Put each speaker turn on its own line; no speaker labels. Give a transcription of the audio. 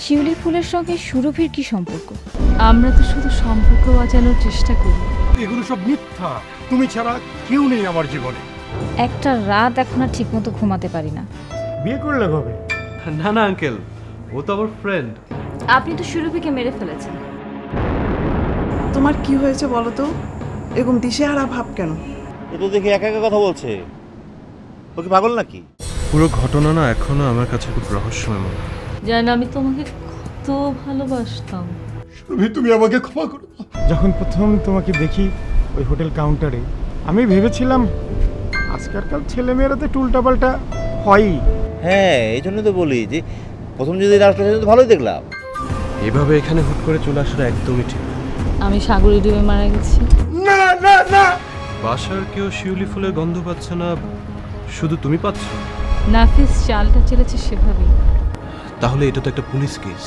শিউলি ফুলের সঙ্গে সুরভির কি সম্পর্ক?
আমরা তো শুধু সম্পর্ক বাঁচানোর চেষ্টা করি।
এগুলো সব মিথ্যা। তুমি ছাড়া কেউ নেই আমার জীবনে।
একটা রাত এখন আর ঠিক মতো ঘুমাতে পারি না।
বিয়ে করলে কবে?
না না আঙ্কেল, ও তো আমার ফ্রেন্ড।
আপনি তো সুরভিকে মেরে ফেলেছেন।
তোমার কি হয়েছে বলো তো? এরকম দিশেহারা ভাব কেন?
এ তো দেখে একা একা কথা বলছে। ও কি পাগল নাকি?
পুরো ঘটনা না এখনো আমার কাছে খুব রহস্যময় মনে হয়।
জান, আমি তোমাকে কত ভালোবাসতাম।
সুরভি, তুমি আমাকে ক্ষমা করো। যখন প্রথম তোমাকে দেখি ওই হোটেল কাউন্টারে, আমি ভেবেছিলাম আজকালকার ছেলেমেয়েরা তো উল্টাপাল্টা হয়ই।
হ্যাঁ, এই জন্য তো বলি যে প্রথম যদি রাস্তা তো ভালোই দেখলাম।
এভাবে এখানে হুট করে চলে আসাটা একদমই ঠিক না।
আমি সাগরে ডুবে মারা গেছি।
না না না,
বাসার কেউ শিউলি ফুলের গন্ধ পাচ্ছে না, শুধু তুমি পাচ্ছ?
নাফিস চালটা চেলেছে সেভাবেই।
তাহলে এটা তো একটা পুলিশ কেস।